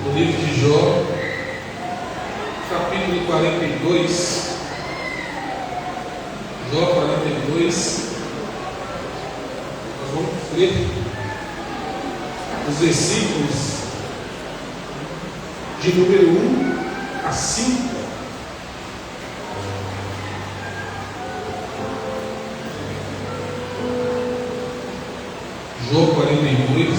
no livro de Jó, capítulo 42. Jó 42. Nós vamos ler os versículos de número 1 a 5. Jó 42,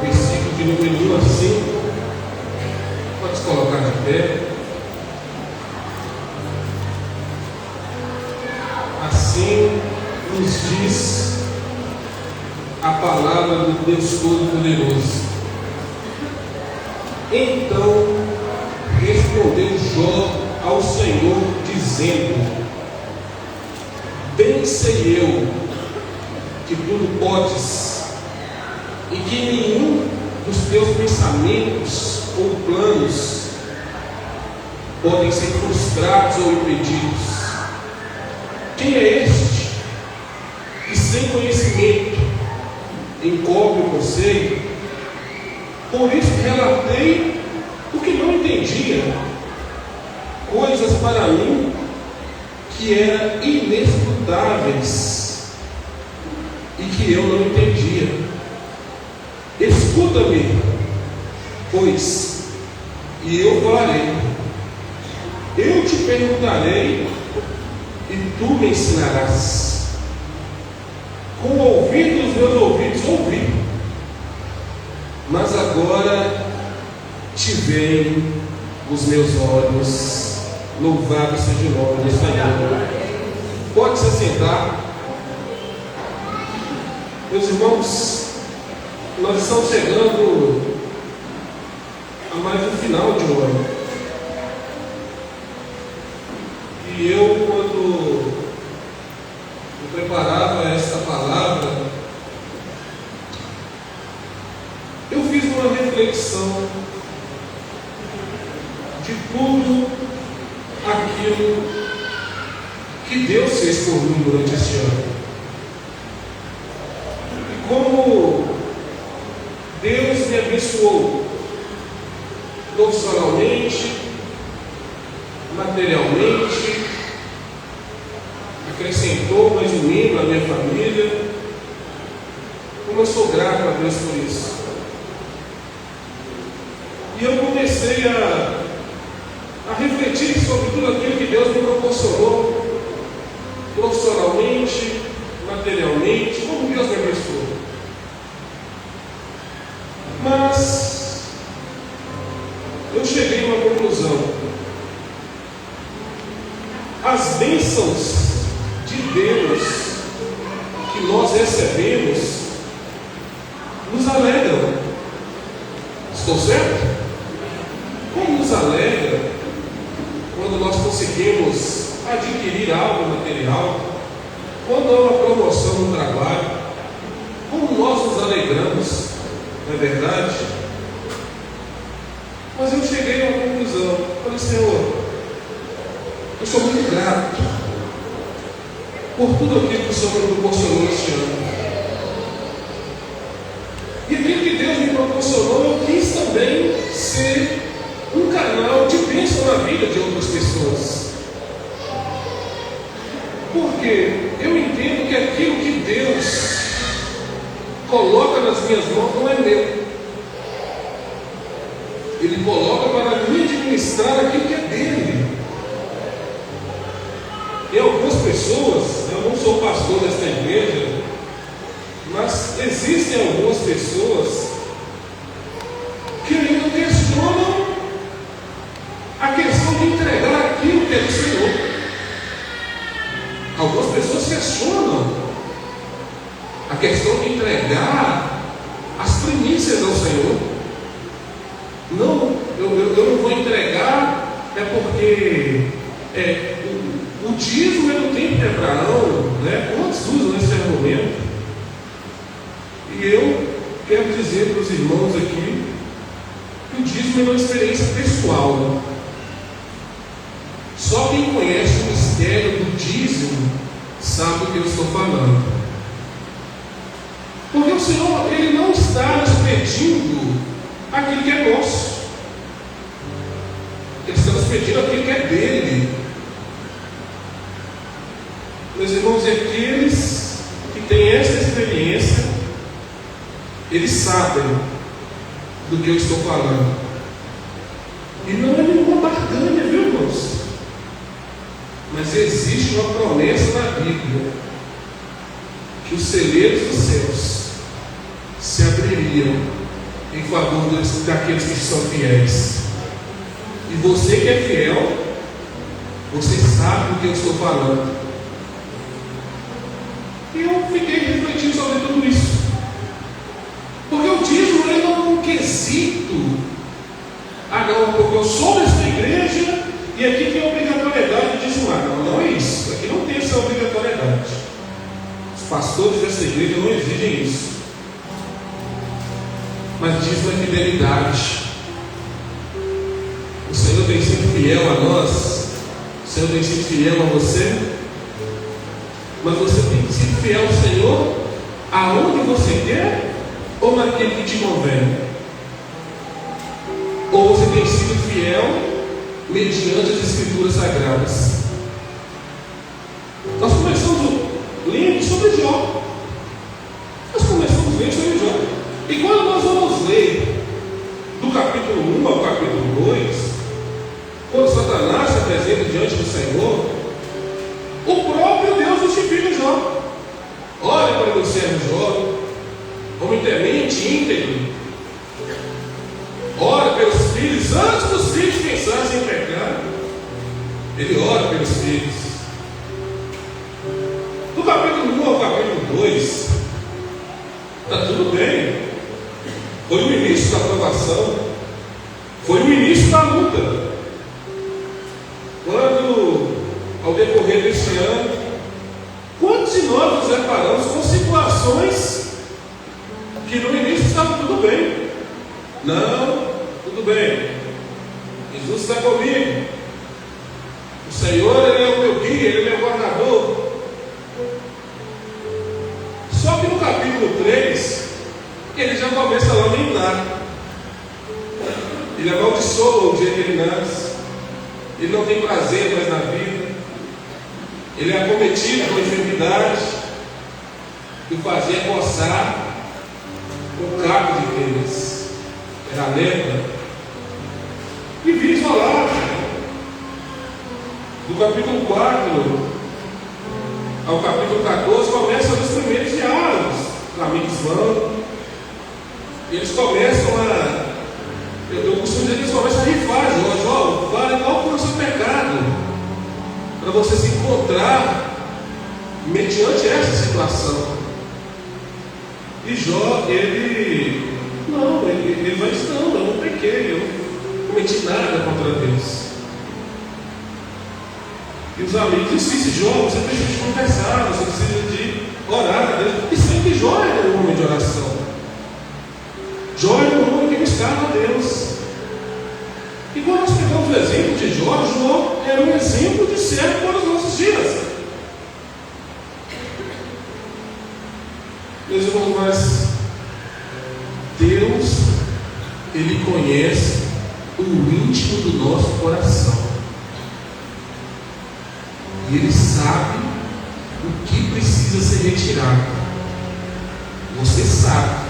versículo de número 1 a 5. Pode se colocar de pé. Assim nos diz a palavra do Deus Todo-Poderoso. Então respondeu Jó ao Senhor, dizendo: bem sei eu que tudo podes, e que nenhum dos teus pensamentos ou planos podem ser frustrados ou impedidos. Quem é este que sem conhecimento encobre o conselho? Por isso relatei o que não entendia, coisas para mim que eram inescrutáveis e que eu não entendia. Escuta-me, pois, e eu falarei. Eu te perguntarei e tu me ensinarás. Com o ouvido dos meus ouvidos ouvi, mas agora te veem os meus olhos. Louvado seja o nome do Senhor. Pode se assentar. Meus irmãos, nós estamos chegando a mais um final de um ano. E eu, quando eu preparava esta palavra, eu fiz uma reflexão de tudo aquilo que Deus fez por mim durante este ano. Como Deus me abençoou profissionalmente, materialmente, acrescentou mais um membro à minha família. Como eu sou grato a Deus por isso. E eu comecei a refletir sobre tudo aquilo que Deus me proporcionou, profissionalmente, materialmente, como Deus me abençoou. Mas eu cheguei a uma conclusão: as bênçãos de Deus que nós recebemos nos alegram. Estou certo? Como nos alegra quando nós conseguimos adquirir algo material, quando há uma promoção no trabalho, como nós nos alegramos, não é verdade? Mas eu cheguei a uma conclusão. Falei: Senhor, eu sou muito grato por tudo aquilo que o Senhor me proporcionou este ano. E aquilo que Deus me proporcionou, eu quis também ser um canal de bênção na vida de outras pessoas. Porque eu entendo que aquilo que Deus coloca nas minhas mãos não é meu. Ele coloca para me administrar aquilo que é dele. E algumas pessoas, eu não sou pastor desta igreja, mas existem algumas pessoas que ainda questionam a questão de entregar aquilo que é do Senhor. Algumas pessoas questionam a questão de entregar as primícias ao Senhor. Não, eu não vou entregar, é porque o dízimo é no tempo de Abraão, né? Quantos usam nesse argumento? E eu quero dizer para os irmãos aqui que o dízimo é uma experiência pessoal. Só quem conhece o mistério do dízimo sabe o que eu estou falando. Porque o Senhor, Ele não está nos pedindo defendido aquilo que é dele. Meus irmãos, aqueles que têm essa experiência, eles sabem do que eu estou falando. E não é nenhuma barganha, viu, irmãos? Mas existe uma promessa na Bíblia que os celeiros dos céus se abririam em favor daqueles que são fiéis. E você que é fiel, você sabe do que eu estou falando. E eu fiquei refletindo sobre tudo isso. Porque o dízimo ele não é um quesito. Não, porque eu sou dessa igreja e aqui tem a obrigatoriedade de dizimar. Não, não é isso. Aqui não tem essa obrigatoriedade. Os pastores dessa igreja não exigem isso. Mas dízimo é fidelidade. O Senhor tem sido fiel a nós. O Senhor tem sido fiel a você. Mas você tem sido fiel ao Senhor aonde você quer ou naquele que te convém? Ou você tem sido fiel mediante as Escrituras Sagradas? Nós começamos lendo sobre Jó. E quando nós vamos ler do capítulo 1 ao capítulo 2, quando Satanás se apresenta diante do Senhor, o próprio Deus justifica Jó. Olha para o meu servo Jó, homem temente, íntegro. Ora pelos filhos, antes dos filhos pensassem em pecar. Ele ora pelos filhos. Do capítulo 1 ao capítulo 2, está tudo bem. Foi o início da provação. Foi o início da luta. Quando, ao decorrer deste ano, quantos de nós nos deparamos com situações que no início estava tudo bem? Não, tudo bem. Jesus está comigo. O Senhor, Ele é o meu guia, Ele é o meu guardador. Só que no capítulo 3, ele já começa a lamentar. Ele amaldiçoa o dia que ele nasce. Ele não tem prazer mais na vida. Ele é acometido com enfermidade que o fazia coçar o cabo de Deus. Era a lepra. E vivia isolado. Do capítulo 4 ao capítulo 14 começam os primeiros diálogos. Os amigos vão. E eles começam a. Eu costumo dizer que eles começam a rifar. Jó, fala qual foi o seu pecado, para você se encontrar mediante essa situação. E Jó, ele vai dizer: não, eu não pequei, eu não cometi nada contra Deus. E os amigos dizem: Jó, você precisa de confessar, você precisa de orar a Deus. E sempre Jó era um homem de oração. Jó era um homem que buscava a Deus. E quando nós pegamos o exemplo de Jó, Jó era um exemplo de servo para os nossos dias. Meus irmãos, mas Deus, Ele conhece o íntimo do nosso coração. E Ele sabe o que precisa ser retirado. Você sabe.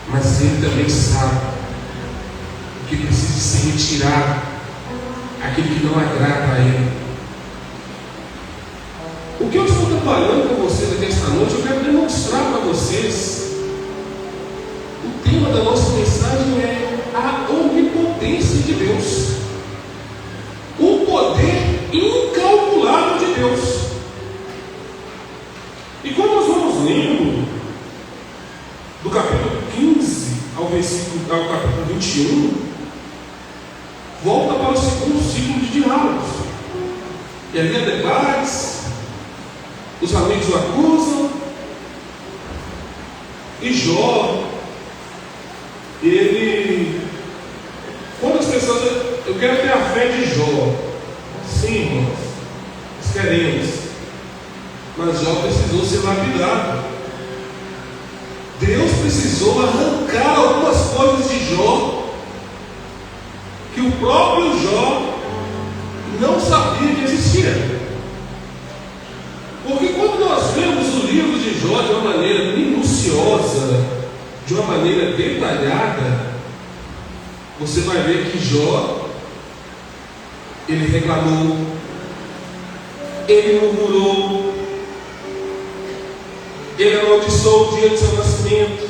Mas Ele também sabe o que precisa ser retirado, aquilo que não agrada a Ele. O que eu estou trabalhando com vocês aqui esta noite, eu quero demonstrar para vocês. O tema da nossa mensagem é a onipotência de Deus, o poder incalculável de Deus. E quando nós vamos lendo do capítulo 15 ao capítulo 21, volta para o segundo ciclo de diálogos. E ali há debates, os amigos o acusam, e Jó, ele, quando as pessoas, eu quero ter a fé de Jó. Sim, irmãos, nós queremos, mas Jó precisou ser lapidado. Deus precisou arrancar algumas coisas de Jó, que o próprio Jó dia. Porque quando nós vemos o livro de Jó de uma maneira minuciosa, de uma maneira detalhada, você vai ver que Jó, ele reclamou, ele murmurou, ele amaldiçoou o dia de seu nascimento.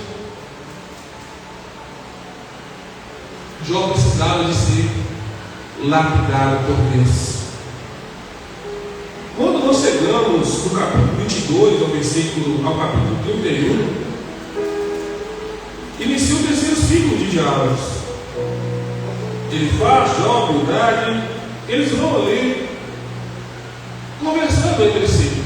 Jó precisava de ser lapidado por Deus. Quando nós chegamos no capítulo 22, ao capítulo 31, inicia o terceiro ciclo de diálogos. Ele faz, Jó, Bildade, eles vão ali conversando entre si.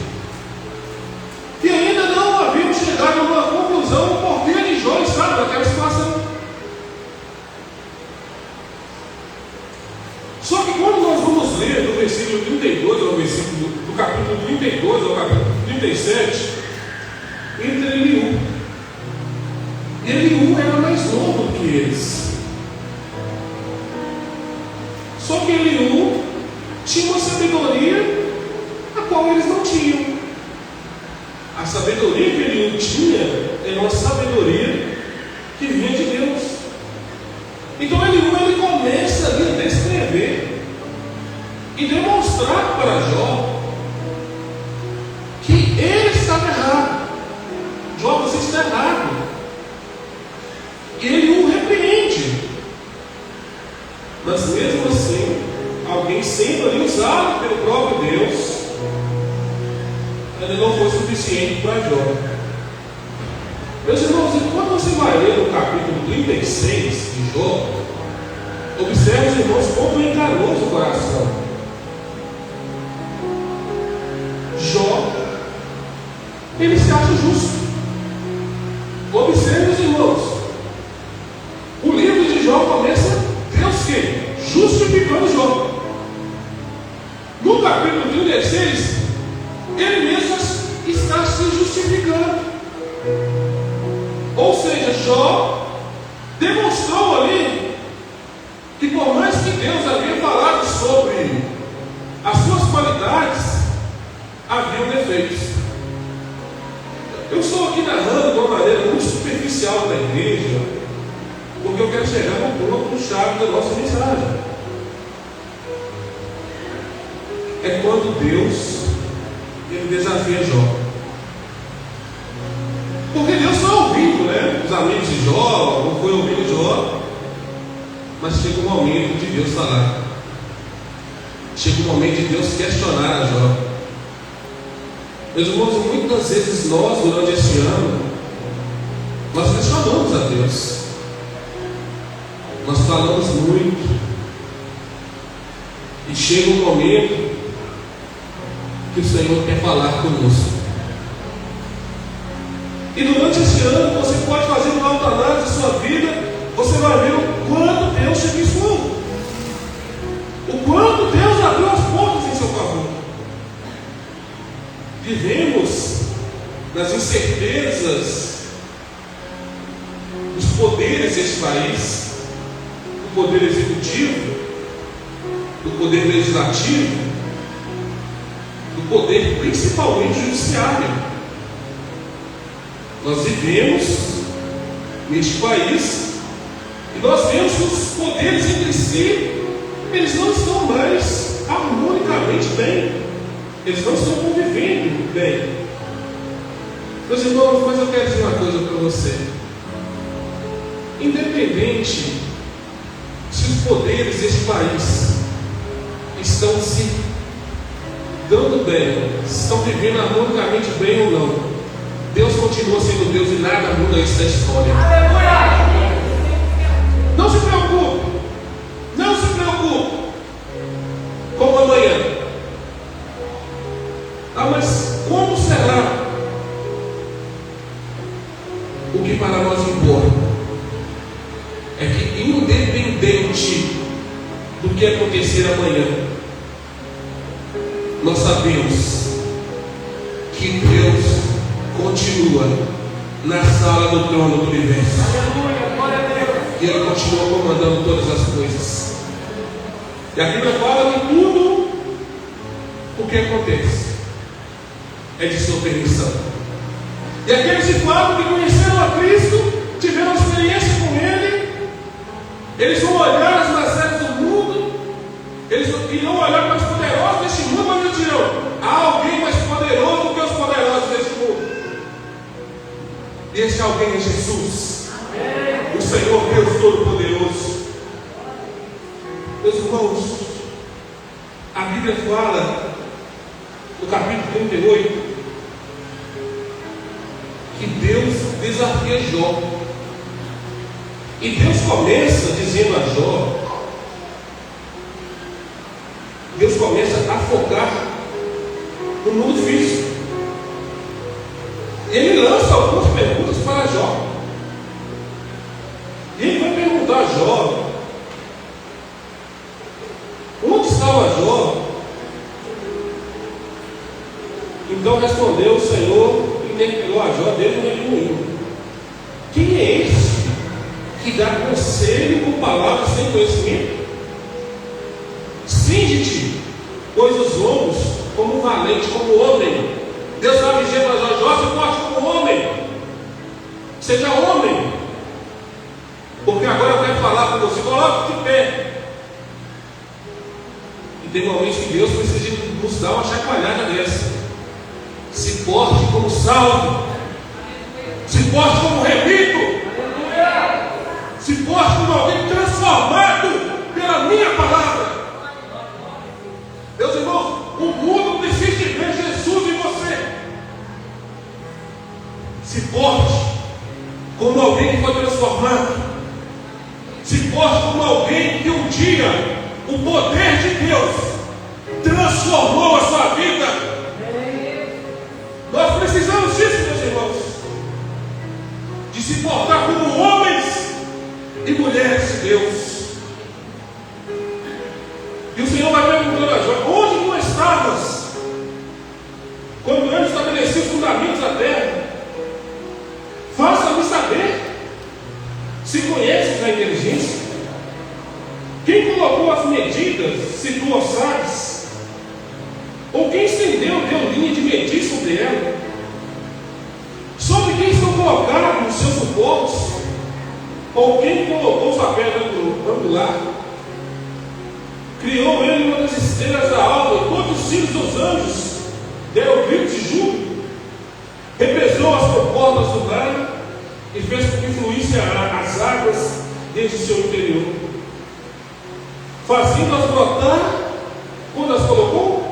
E ainda não haviam chegado a uma conclusão por que de Jó estava naquela situação. Só que quando nós vamos ler do versículo 32 ao versículo do capítulo 32 ao capítulo 37, entra Eliú. Eliú era mais novo do que eles. Só que Eliú tinha uma sabedoria a qual eles não tinham. A sabedoria que Eliú tinha era uma sabedoria que vinha de Deus. Então Eliú ele começa ali a descrever e demonstrar para Jó que ele estava errado. Jó, você está errado. E ele o repreende. Mas mesmo assim, alguém sendo ali usado pelo próprio Deus, ainda não foi suficiente para Jó. Meus irmãos, quando você vai ler no capítulo 36 de Jó, observe, os irmãos, como é enganoso o coração. Jó, ele se acha justo. Observe, os irmãos, o livro de Jó começa, Deus que? Justificando Jó. No capítulo 36, ele mesmo está se justificando. Ou seja, Jó demonstrou ali que por mais que Deus havia falado sobre as suas qualidades, haviam defeitos. Eu estou aqui narrando de uma maneira muito superficial da igreja, porque eu quero chegar no ponto-chave da nossa mensagem. É quando Deus ele desafia Jó. Porque Deus foi ouvindo, né? Os amigos de Jó, ou foi ouvindo Jó, mas chega um momento de Deus falar. Chega um momento de Deus questionar a Jó. Meus irmãos, muitas vezes nós, durante este ano, nós questionamos a Deus. Nós falamos muito. E chega um momento que o Senhor quer falar conosco. E durante este ano, você pode fazer uma autoanálise da sua vida, você vai ver o quanto Deus te abençoou. O quanto Deus abriu as portas em seu favor. Vivemos nas incertezas dos poderes deste país, do poder executivo, do poder legislativo, do poder principalmente judiciário. Nós vivemos neste país e nós vemos que os poderes entre si, eles não estão mais harmonicamente bem, eles não estão convivendo bem. Meus irmãos, mas eu quero dizer uma coisa para você. Independente se os poderes deste país estão se dando bem, estão vivendo harmonicamente bem ou não, Deus continua sendo Deus e nada muda isso da história. Não se preocupe. Não se preocupe com o amanhã. Ah, mas como será? O que para nós importa é que, independente do que acontecer amanhã, nós sabemos que Deus continua na sala do trono do universo. E Ele continua comandando todas as coisas. E a Bíblia fala que tudo o que acontece? É de sua permissão. E aqueles de fato que conheceram a Cristo, tiveram experiência com Ele, eles vão olhar as mazelas do mundo, eles irão olhar para os poderosos deste mundo, mas eles dirão: há alguém mais poderoso do que os poderosos deste mundo. E esse alguém é Jesus, o Senhor Deus Todo-Poderoso. Meus irmãos, a Bíblia fala, no capítulo 38, que Deus desafia Jó. E Deus começa dizendo a Jó, Deus começa a focar no mundo físico. Ele lança algumas perguntas para Jó. E ele vai perguntar a Jó: onde estava Jó? Então respondeu o Senhor e interpelou a Jó desde o redemoinho: quem é esse que dá conselho com palavras sem conhecimento? Cinge-te, pois os ombros, como valente, como homem. Deus estava dizendo a Jó: Jó, se porte como homem, seja homem, porque agora eu quero falar com você. Coloque de pé. E tem momentos que Deus precisa nos dar uma chacoalhada dessa. Se porte como salvo, se porte como repito, se porte como alguém transformado pela minha palavra. Meus irmãos, o mundo precisa de ver Jesus em você. Se porte como alguém que foi transformado. Se porte como alguém que um dia o poder de Deus transformou a sua vida. Nós precisamos disso, meus irmãos, de se portar como homens e mulheres de Deus. E o Senhor vai perguntando a Jó: onde tu estavas quando eu estabeleci os fundamentos da terra? Faça-me saber se conheces a inteligência. Quem colocou as medidas, se tu o sabes? Ou quem estendeu, deu linha de medir sobre ela? Sobre quem estão colocados os seus suportes? Ou quem colocou sua pedra angular? Criou ele uma das estrelas da alva, e todos os filhos dos anjos deram gritos de júbilo. Represou as comportas do mar e fez com que fluíssem as águas desde o seu interior, fazendo-as brotar quando as colocou.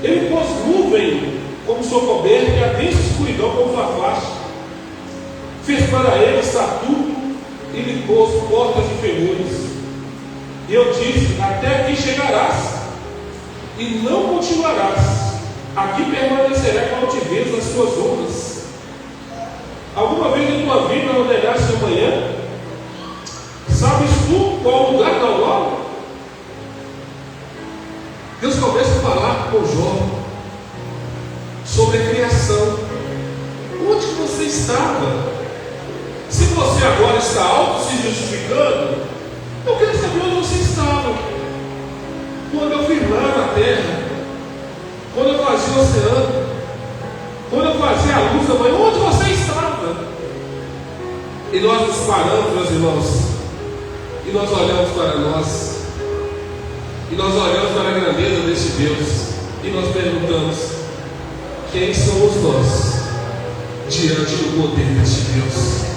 Ele pôs nuvem como sua coberta e a densa escuridão como sua faixa. Fez para ele estatuto e lhe pôs portas de ferrolhos. E eu disse: até aqui chegarás e não continuarás. Aqui permanecerá com altivez nas suas ondas. Alguma vez em tua vida ordenaste amanhã? Sabes tu qual o lugar da aurora? Deus começa a falar com Jó sobre a criação. Onde que você estava? Se você agora está auto se justificando, eu quero saber onde você estava quando eu firmava a terra, quando eu fazia o oceano, quando eu fazia a luz da manhã. Onde você estava? E nós nos paramos, meus irmãos, e nós olhamos para nós, e nós olhamos para a grandeza desse Deus, e nós perguntamos: quem somos nós diante do poder deste Deus?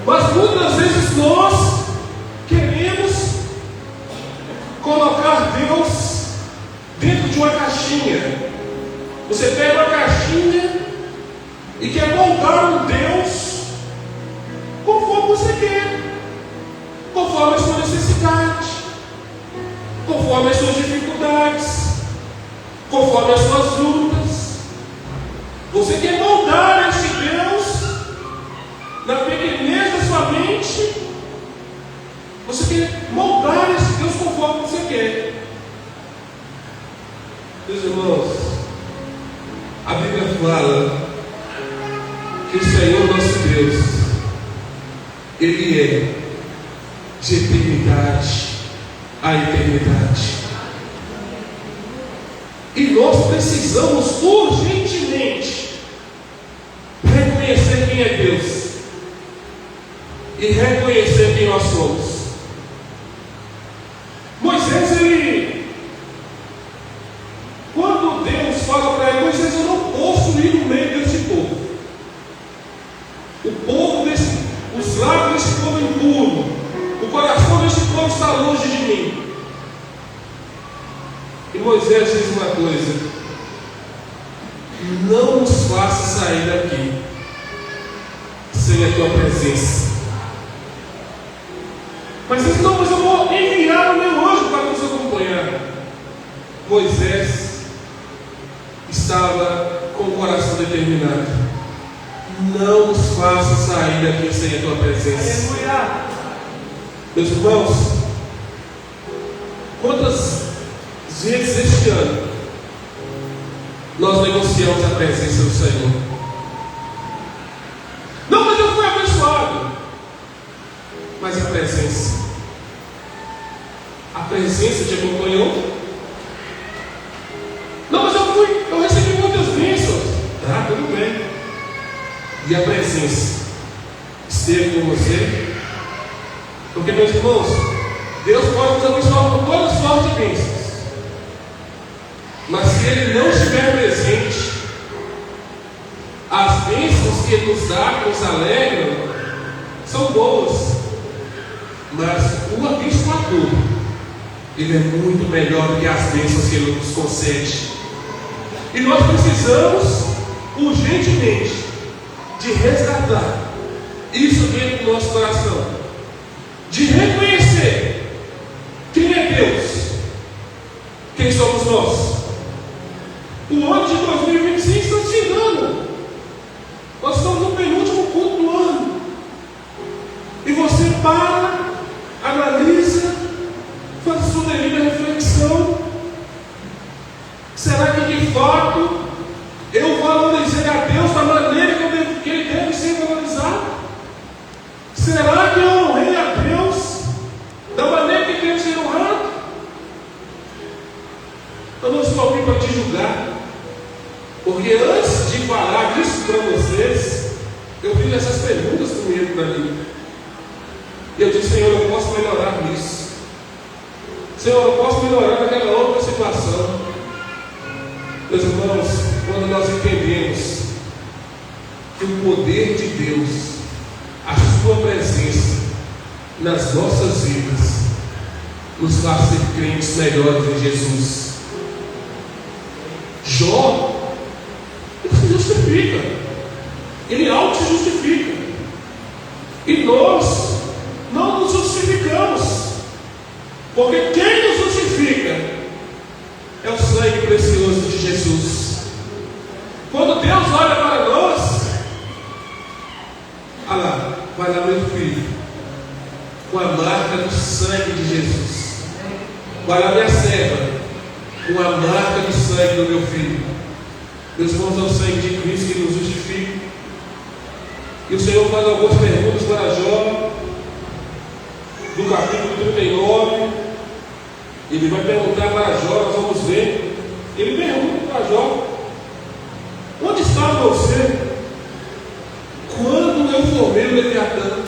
Mas muitas vezes nós queremos colocar Deus dentro de uma caixinha. Você pega uma caixinha e quer moldar um Deus conforme você quer, conforme a sua necessidade, conforme as suas dificuldades, conforme as suas lutas. Você quer moldar este Deus na pequenez da sua mente. Você quer moldar esse Deus conforme você quer. Meus irmãos, a Bíblia fala que o Senhor nosso Deus, Ele é de eternidade a eternidade. E nós precisamos urgentemente reconhecer quem é Deus e reconhecer quem nós somos. Moisés, quando Deus fala para ele: Moisés, eu não posso ir no meio desse povo. Os lábios desse povo impuro, o coração desse povo está longe de mim. E Moisés diz uma coisa: não nos faça sair daqui sem a tua presença. Mas diz: não, mas eu vou enviar o meu anjo para nos acompanhar. Moisés estava com o coração determinado: não nos faça sair daqui sem a tua presença. Aleluia. Meus irmãos, quantas vezes este ano nós negociamos a presença do Senhor? Não, mas eu fui abençoado. Mas a presença te acompanhou? Não, mas eu recebi muitas bênçãos. Tá, tudo bem. E a presença esteve com você? Porque, meus irmãos, Deus pode nos abençoar com todas as formas de bênçãos, mas se Ele não estiver presente, as bênçãos que Ele nos dá, que nos alegram, são boas, mas o abençoador, Ele é muito melhor do que as bênçãos que Ele nos concede. E nós precisamos urgentemente de resgatar isso dentro do nosso coração, de reconhecer quem é Deus, quem somos nós. O ano de 2025 está chegando. Nós estamos no penúltimo culto do ano. E você para, analisa, faz a sua devida reflexão. Será que de fato eu valorizei a Deus da maneira que Ele deve ser valorizado? Será que eu honrei a Deus da maneira que deve ser honrado? Eu não estou aqui para te julgar, porque antes de falar isso para vocês, eu fiz essas perguntas comigo para mim. E eu disse: Senhor, eu posso melhorar nisso. Senhor, eu posso melhorar naquela outra situação. Meus irmãos, quando nós entendemos que o poder de Deus, a sua presença nas nossas vidas, nos faz ser crentes melhores em Jesus. Jó, ele se justifica, ele auto-justifica, e nós não nos justificamos, porque quem nos justifica é o sangue precioso de Jesus. Quando Deus olha para nós, olha lá, vai lá meu filho, com a marca do sangue de Jesus. Vai lá minha serva, com a marca do sangue do meu filho. Meus irmãos, é o sangue de Cristo que nos justifica. E o Senhor faz algumas perguntas para Jó, no capítulo 39. Ele vai perguntar para Jó, nós vamos ver. Ele pergunta para Jó: onde estava você quando eu formei o Leviatã?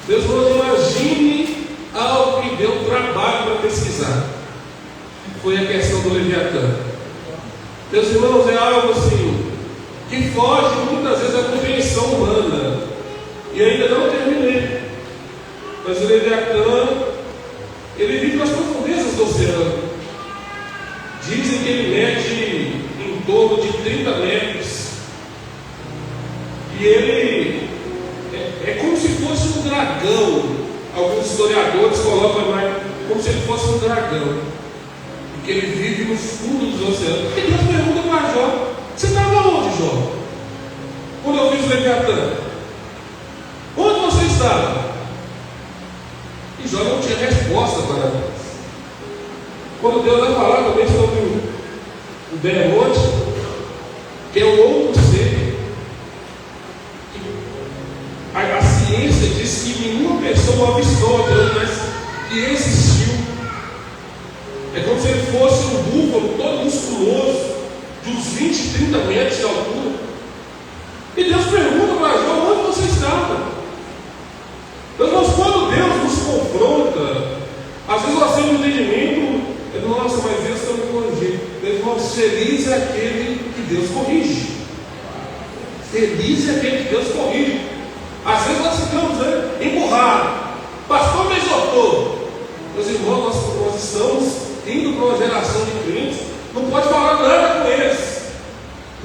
Meus irmãos, imagine algo que deu trabalho para pesquisar. Foi a questão do Leviatã. Meus irmãos, é algo assim que foge muitas vezes da compreensão humana. E ainda não terminei. Mas o Leviatã, ele vive nas profundezas do oceano. Dizem que ele mede em torno de 30 metros. E ele é como se fosse um dragão. Alguns historiadores colocam mais como se ele fosse um dragão, porque ele vive no fundo dos oceanos. E Deus pergunta para Jó: você estava onde, Jó? Quando eu fiz o Leviatã? Onde você estava? E Jó não tinha resposta para nós. Quando Deus vai falar também sobre o Behemoth, que é um outro ser, a ciência diz que nenhuma pessoa avistou Deus, mas que existiu. É como se ele fosse um búfalo todo musculoso, de uns 20, 30 metros de altura. E Deus pergunta para Jó: onde você estava? Meus irmãos, quando Deus nos confronta, às vezes nós temos um entendimento, nossa, mas Deus está me corrigindo. Meus irmãos, feliz é aquele que Deus corrige. Feliz é aquele que Deus corrige. Às vezes nós ficamos emburrados. Pastor me exortou. Meus irmãos, nós estamos indo para uma geração de crentes, não pode falar nada com eles.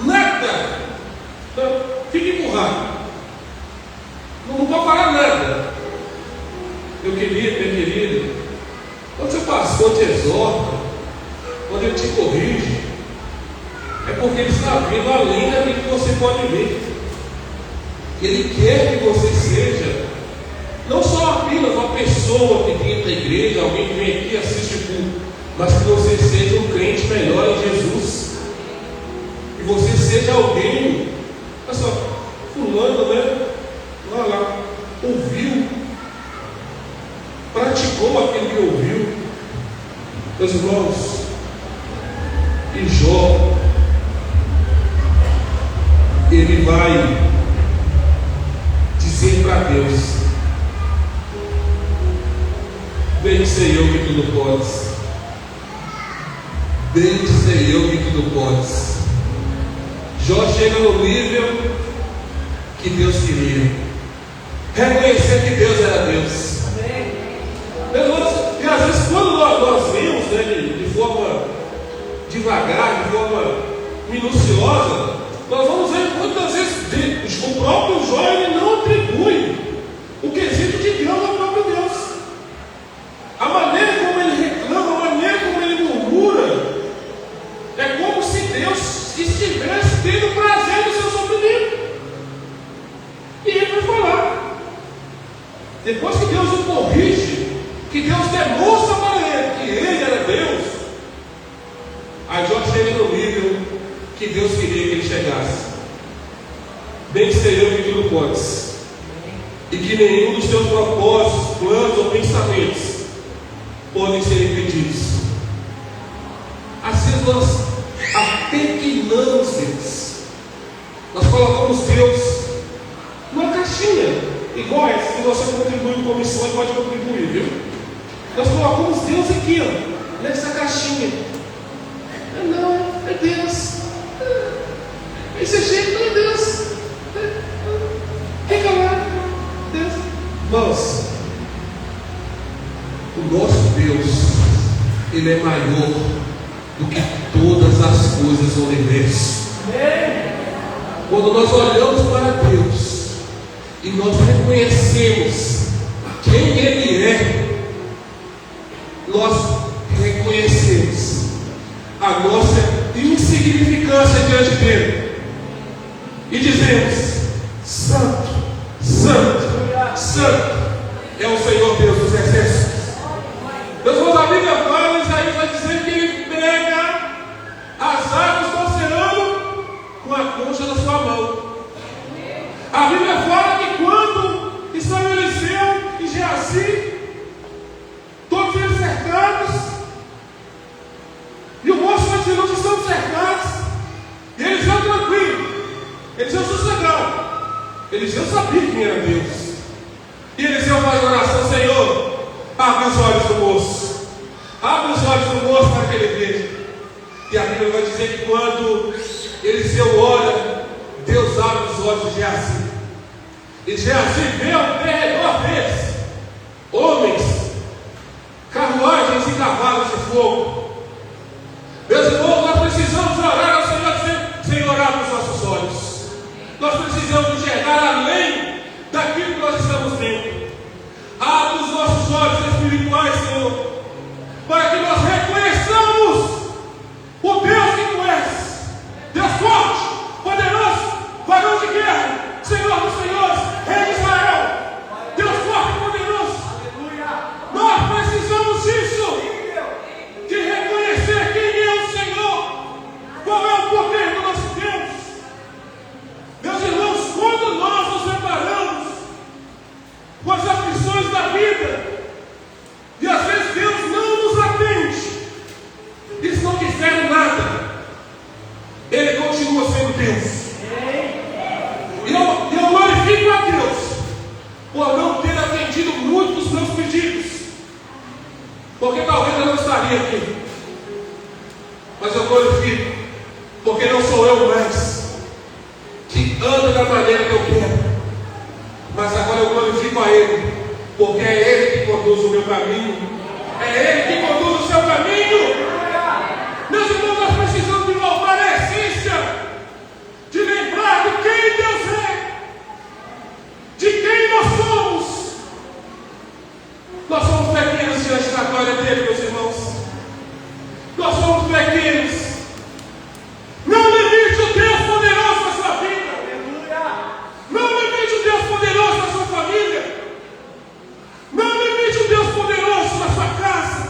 Nada. Então, fique empurrado. Não pode falar nada. Meu querido, minha querida, quando seu pastor te exorta, quando ele te corrige, é porque ele está vendo além daquilo que você pode ver. Ele quer que você seja não só apenas uma pessoa que vem para a igreja, alguém que vem aqui e assiste o culto, mas que você seja um crente melhor em Jesus. Que você seja alguém. Olha só, fulano, olha lá, ouviu, praticou aquilo que ouviu. Meus irmãos, e Jó, ele vai dizer para Deus: bem sei eu que tudo podes, bem sei eu que tudo podes. Jó chega no nível que Deus queria, reconhecer que Deus era Deus. E às vezes quando nós vemos de forma devagar, de forma minuciosa, nós vamos ver que muitas vezes o próprio Jó ele não atribui o quesito de Deus ao próprio Deus. A maneira como ele reclama, a maneira como ele murmura, é como se Deus estivesse tendo prazer no seu sofrimento. E ele vai falar. Depois que Deus o corrige, que Deus demonstra para ele que ele era Deus, aí Jó chega no nível que Deus queria que ele chegasse. Bem sei eu que tudo podes, e que nenhum dos teus propósitos, planos ou pensamentos podem ser impedidos. Às vezes nós apequenamos Deus, nós colocamos Deus numa caixinha, igual essa que você contribui com comissão e pode contribuir, viu? Nós colocamos Deus aqui, nessa caixinha. Não, é Deus. Esse jeito não é Deus. Fica lá, Deus. Irmãos, o nosso Deus, Ele é maior do que todas as coisas do universo. Quando nós olhamos para Deus e nós reconhecemos quem Ele é, nós reconhecemos a nossa insignificância diante dele e dizemos: Santo, Santo, Santo é o Senhor Deus dos exércitos. Meus irmãos, a Bíblia fala, Isaías vai dizer que ele pega as águas do oceano com a concha da sua mão. A Bíblia fala que quando estabeleceu em Geazi, todos eles cercados, e o moço vai dizer: nós estamos cercados, e eles iam tranquilos, eles iam sossegados, eles iam saber quem era Deus. E eles iam fazer oração: Senhor, abre os olhos do moço, abre os olhos do moço para que ele veja. E a Bíblia vai dizer que quando Eliseu ora, Deus abre os olhos de Geazi, e Geazi vê ao derredor deles homens, carruagens e cavalos de fogo. Meus irmãos, nós precisamos orar ao Senhor, dizer: Senhor, abre os nossos olhos. Nós precisamos enxergar além daquilo que nós estamos vendo. Abre os nossos olhos espirituais, Senhor, para que nós reconheçamos o Deus que tu és, Deus forte, poderoso, varão de guerra, Senhor dos senhores, Rei de Israel, Deus forte e poderoso. Nós precisamos disso, de porque talvez eu não estaria aqui, mas eu glorifico, porque não sou eu mais que ando da maneira que eu quero, mas agora eu glorifico a Ele, porque é Ele que conduz o meu caminho, é Ele que conduz o seu caminho. Meus irmãos, nós precisamos de voltar à essência, de lembrar de quem Deus é, de quem nós somos. Nós somos pequenos diante da glória dele, meus irmãos. Nós somos pequenos. Não limite o Deus poderoso na sua vida. Não limite o Deus poderoso na sua família. Não limite o Deus poderoso na sua casa.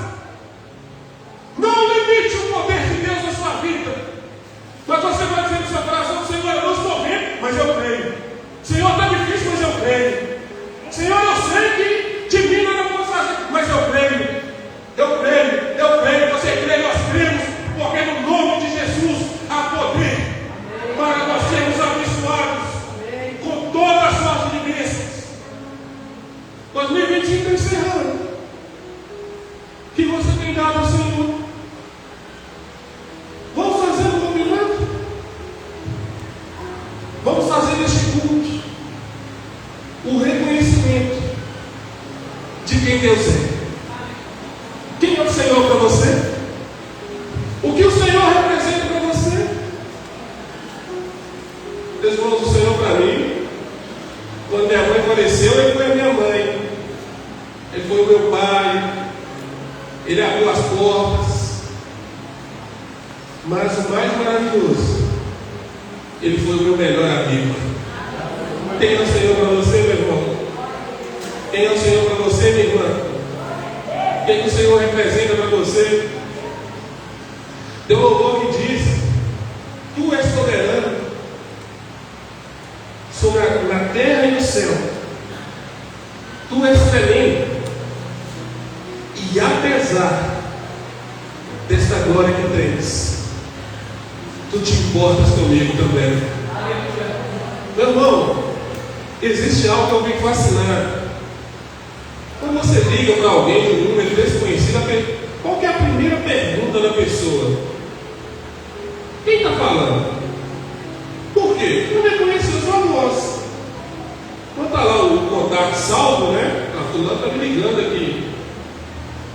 Não limite o poder de Deus na sua vida. Mas você vai dizer no seu coração: Senhor, eu não estou vendo, mas eu creio. Senhor, está difícil, mas eu creio. Senhor, eu sei que de mim não posso fazer, mas eu creio. Eu creio, eu creio. Você crê, nós cremos, porque no nome de Jesus há poder para nós sermos abençoados com todas as sortes de bênçãos. 2025 está encerrando. O que você tem dado ao Senhor? Vamos fazer um combinado? Vamos fazer neste culto o reconhecimento de quem Deus é. Quem é o Senhor para você? O que o Senhor representa para você? Meus irmãos, o Senhor para mim, quando minha mãe faleceu, Ele foi a minha mãe, Ele foi o meu pai, Ele abriu as portas, mas o mais maravilhoso, Ele foi o meu melhor amigo. Quem é o Senhor para você, meu irmão? Quem é o Senhor para você, minha irmã? Quem que o Senhor representa para você? Tem um louvor que diz: Tu és soberano sobre na terra e no céu. Tu és tremendo. E apesar desta glória que tens, Tu te importas comigo também. Meu irmão, existe algo que eu fico fascinado. Quando você liga para alguém de um número desconhecido, qual que é a primeira pergunta da pessoa? Quem está falando? Por quê? Porque não reconheceu sua voz. Quando está lá o contato salvo, né? A fulana está me ligando aqui.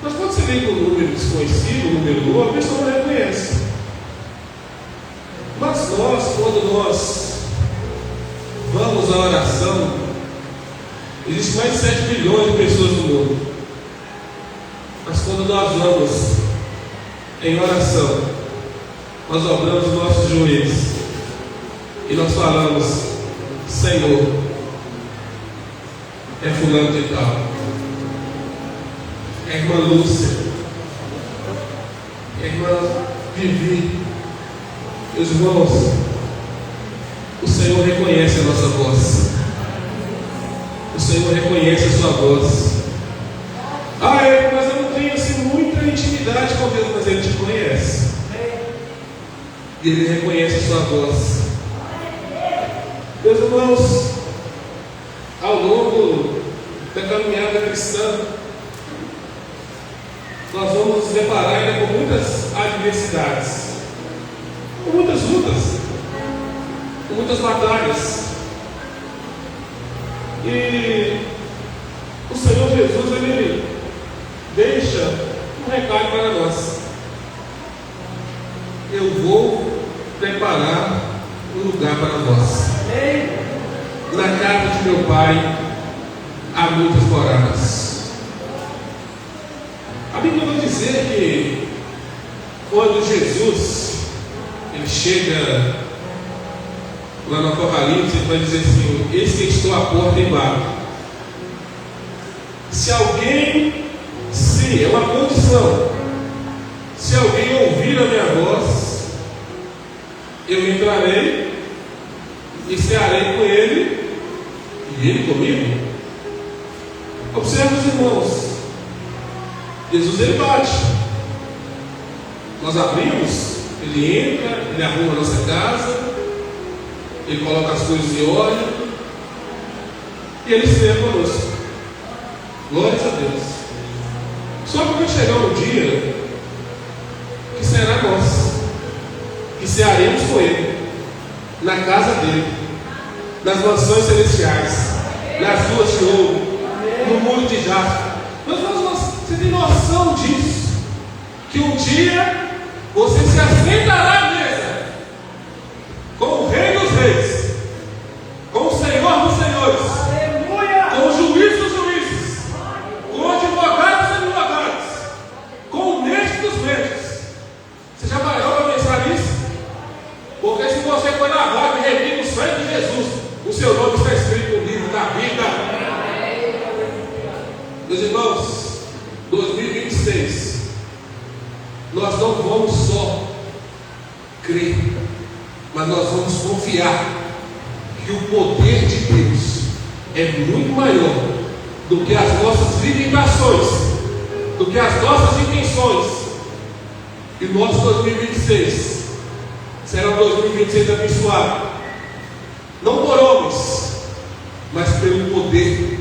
Mas quando você liga um número desconhecido, um número novo, a pessoa não reconhece. Mas nós, quando nós vamos à oração, existem mais de 7 bilhões de pessoas no mundo. Mas quando nós vamos em oração, nós dobramos os nossos joelhos e nós falamos: Senhor, é fulano de tal, é a irmã Lúcia, é a irmã Vivi. Meus irmãos, o Senhor reconhece a nossa voz. O Senhor reconhece a sua voz. Mas eu não tenho assim muita intimidade com Deus, mas Ele te conhece. E Ele reconhece a sua voz. Meus irmãos, ao longo da caminhada cristã, nós vamos nos deparar ainda com muitas adversidades, com muitas lutas, com muitas batalhas. E o Senhor Jesus, Ele deixa um recado para nós: eu vou preparar um lugar para vós. Na casa de meu Pai há muitas moradas. A Bíblia vai dizer que quando Jesus Ele chega lá no Apocalipse, Ele vai dizer assim: eis que estou à porta e bato. Se alguém, se é uma condição, se alguém ouvir a minha voz, eu entrarei e cearei com ele e ele comigo. Observe, os irmãos, Jesus Ele bate, nós abrimos, Ele entra, Ele arruma a nossa casa, Ele coloca as coisas em ordem e Ele se leva conosco. Glórias a Deus. Só que vai chegar um dia que será nosso, que cearemos com Ele, na casa dele, nas mansões celestiais, nas ruas de ouro, no muro de jaspe. Você tem noção disso? Que um dia você se assentará à mesa com o Rei dos Reis, com o Senhor dos Senhores, com o Juiz dos Juízes, com o Advogado dos Advogados, com o Médico dos Médicos. Você já parou para pensar nisso? Porque se você for na vaga e remir o sangue de Jesus, o seu nome está escrito no livro da vida. Meus irmãos, 2026, nós não vamos só crer, mas nós vamos confiar que o poder de Deus é muito maior do que as nossas limitações, do que as nossas intenções. E o nosso 2026 será um 2026 abençoado, não por homens, mas pelo poder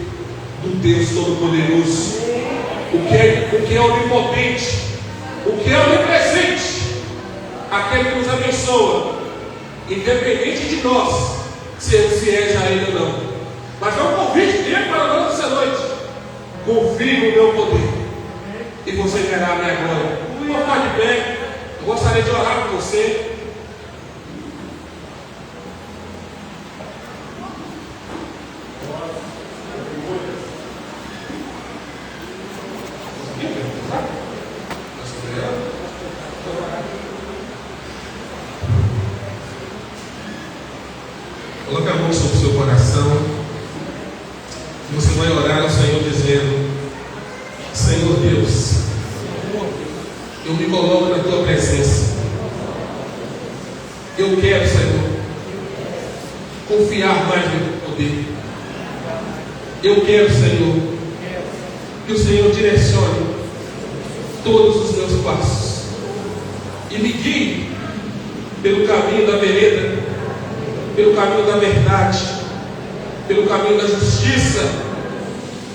do Deus Todo-Poderoso, o que é onipotente, o que é onipresente, aquele que nos abençoa, independente de nós sermos fiéis a Ele ou não. Mas é um convite dele para nós essa noite: confie no meu poder e você verá a minha glória. Vamos ficar de pé. Eu gostaria de orar por você. Coloque a mão sobre o seu coração. Você vai orar ao Senhor dizendo: Senhor Deus, eu me coloco na tua presença. Eu quero, Senhor, confiar mais no teu poder. Eu quero, Senhor, que o Senhor direcione todos os meus passos e me guie pelo caminho da vereda, pelo caminho da verdade, pelo caminho da justiça,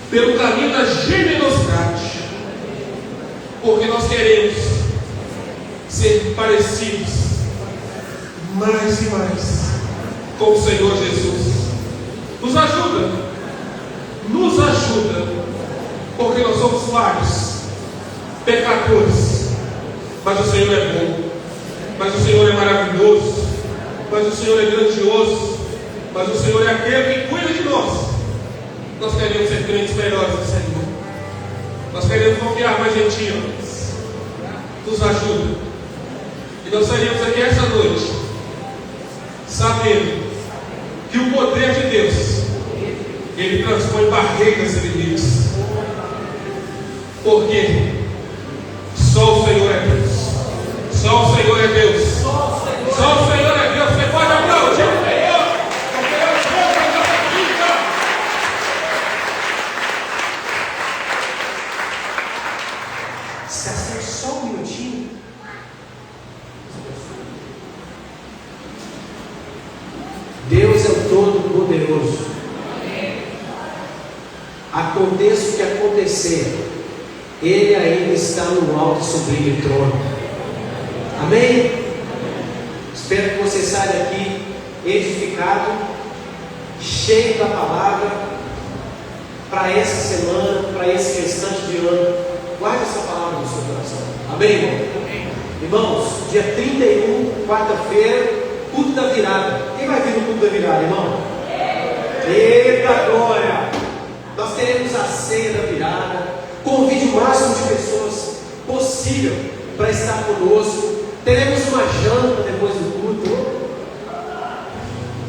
pelo caminho da generosidade, porque nós queremos ser parecidos mais e mais com o Senhor Jesus. Nos ajuda, porque nós somos vários pecadores, mas o Senhor é bom, mas o Senhor é maravilhoso, mas o Senhor é grandioso, mas o Senhor é aquele que cuida de nós. Nós queremos ser crentes melhores do Senhor, nós queremos confiar mais em Ti. Nos ajuda, e nós sairemos aqui essa noite sabendo que o poder de Deus, Ele transpõe barreiras e limites, porque só o Senhor é Deus, só o Senhor é Deus, só o Senhor é Deus. Você pode aplaudir o Senhor, porque é o Senhor da nossa vida. Se acende só um minutinho. Deus é o Todo-Poderoso. Aconteça o que acontecer, Ele ainda está no alto e sublime trono. Amém? Espero que você saia daqui edificado, cheio da palavra, para essa semana, para esse restante de ano. Guarde essa palavra no seu coração. Amém, irmão? Irmãos, dia 31, quarta-feira, culto da virada. Quem vai vir no culto da virada, irmão? Eita glória! Nós teremos a ceia da virada. Convide o máximo de pessoas possível para estar conosco. Teremos uma janta depois do culto.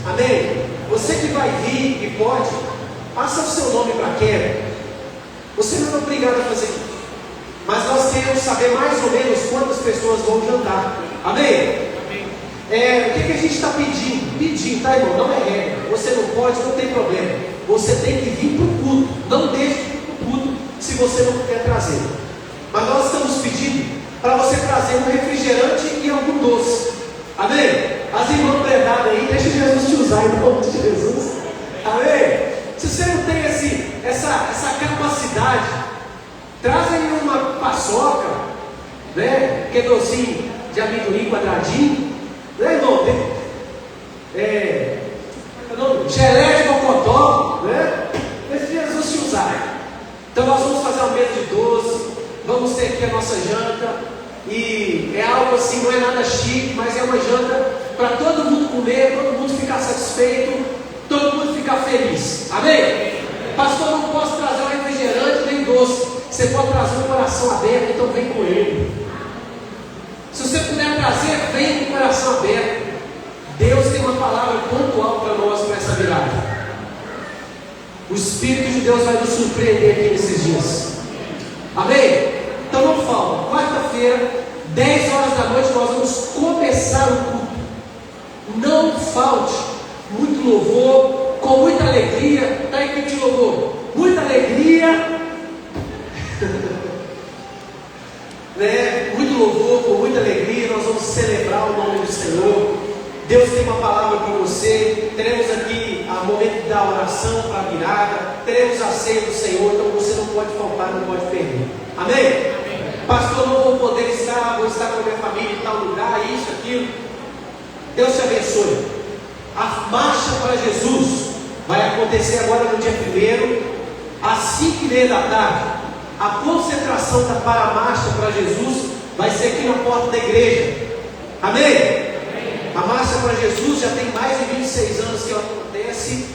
Amém? Você que vai vir e pode, passa o seu nome para quem? Você não é obrigado a fazer isso, mas nós queremos saber mais ou menos quantas pessoas vão jantar. Amém? O que a gente está pedindo? Pedindo, tá, irmão? Não é regra. Você não pode, não tem problema. Você tem que vir para o culto. Não deixe de ir para o culto se você não quer trazer. Mas nós estamos pedindo para você trazer um refrigerante e algum doce. Amém? As irmãs pregadas aí, deixa Jesus te usar em nome de Jesus. Amém? Se você não tem essa capacidade, traz aí paçoca, né? Que docinho de amendoim quadradinho, né, irmão? Geleia de mocotó, né? Esse Jesus se usar. Então nós vamos fazer uma mesa de doce, vamos ter aqui a nossa janta. E é algo assim, não é nada chique, mas é uma janta para todo mundo comer, todo mundo ficar satisfeito, todo mundo ficar feliz. Amém? Pastor, não posso trazer um refrigerante nem doce. Você pode trazer um coração aberto, então vem com ele. Se você puder trazer, vem com o coração aberto. Deus tem uma palavra pontual para nós para essa virada. O Espírito de Deus vai nos surpreender aqui nesses dias. Amém? Então não falta. Quarta-feira, 10 horas da noite, nós vamos começar o culto. Não falte. Muito louvor, com muita alegria. Está a equipe de louvor. Muita alegria. Né? Muito louvor, com muita alegria. Nós vamos celebrar o nome do Senhor. Deus tem uma palavra para você. Teremos aqui o momento da oração para a virada. Teremos a ceia do Senhor. Então você não pode faltar, não pode perder. Amém? Pastor, não vou poder estar, vou estar com a minha família em tal lugar, isso, aquilo. Deus te abençoe. A marcha para Jesus vai acontecer agora no dia 1º, às 5h30 da tarde. A concentração para a marcha para Jesus vai ser aqui na porta da igreja. Amém? A marcha para Jesus já tem mais de 26 anos que ela acontece.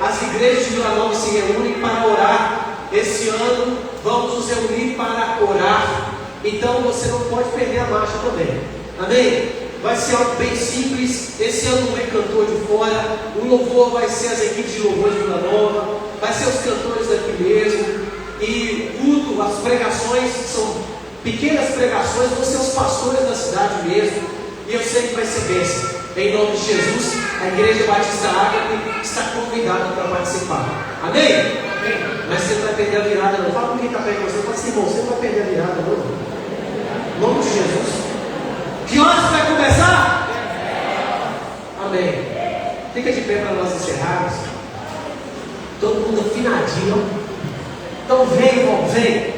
As igrejas de Vila Nova se reúnem para orar. Esse ano vamos nos reunir para orar. Então você não pode perder a marcha também. Amém? Vai ser algo bem simples. Esse ano não vem cantor de fora. O louvor vai ser as equipes de louvor de Vila Nova. Vai ser os cantores daqui mesmo. E o culto, as pregações são pequenas pregações, vão ser os pastores da cidade mesmo. E eu sei que vai ser bênção. Em nome de Jesus, a Igreja Batista Ágape está convidada para participar. Amém? Amém? Mas você não vai perder a virada, não. Fala com quem está perto de você. Fala assim, irmão, você não vai perder a virada, não. Em nome de Jesus. Que horas vai começar? Amém. Fica de pé para nós encerrarmos. Todo mundo afinadinho. Então vem, irmão, vem.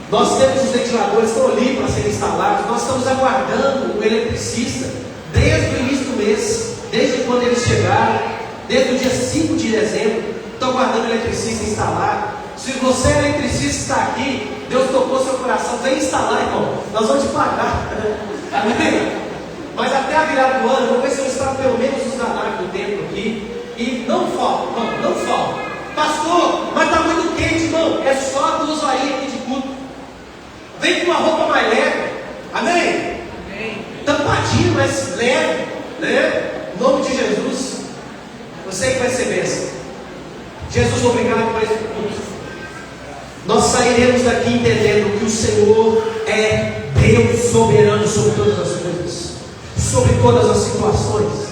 Nós temos os ventiladores, estão ali para serem instalados. Nós estamos aguardando o eletricista desde o início do mês, desde quando eles chegaram, desde o dia 5 de dezembro. Estão aguardando o eletricista instalar. Se você é eletricista está aqui, Deus tocou seu coração, vem instalar, irmão. Nós vamos te pagar. Amém? Mas até a virada do ano, vamos ver se eu instalo pelo menos os andares do templo aqui. E não falta, não falta. Pastor, mas está muito quente, irmão. É só 2 horas aqui de culto. Vem com uma roupa mais leve. Amém? Amém. Tampadinho, mas leve, né? Em nome de Jesus. Você que vai ser bênção. Jesus, obrigado por esse culto. Nós sairemos daqui entendendo que o Senhor é Deus soberano sobre todas as coisas, sobre todas as situações.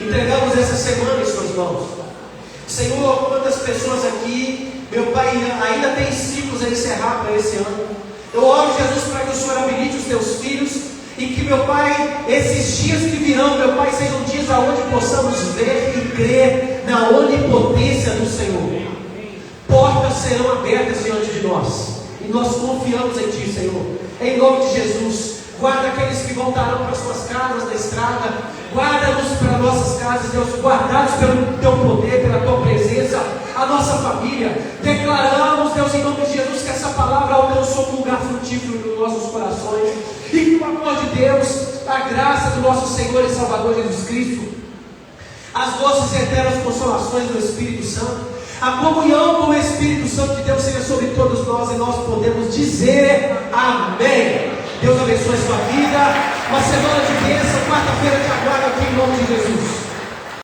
Entregamos essa semana em suas mãos. Senhor, quantas pessoas aqui, meu Pai, ainda tem ciclos a encerrar para esse ano. Eu oro, Jesus, para que o Senhor habilite os teus filhos e que, meu Pai, esses dias que virão, meu Pai, sejam dias aonde possamos ver e crer na onipotência do Senhor. Portas serão abertas diante de nós e nós confiamos em Ti, Senhor. Em nome de Jesus, guarda aqueles que voltarão para suas casas da estrada. Guarda-nos para nossas casas, Deus, guardados pelo Teu poder, pela Tua presença, a nossa família. Declaramos, Deus, em nome de Jesus, que essa palavra alcançou um lugar frutífero nos nossos corações. E que o amor de Deus, a graça do nosso Senhor e Salvador Jesus Cristo, as doces e eternas consolações do Espírito Santo, a comunhão com o Espírito Santo de Deus seja sobre todos nós, e nós podemos dizer amém. Deus abençoe a sua vida. Uma semana de bênção. Quarta-feira te aguardo aqui em nome de Jesus.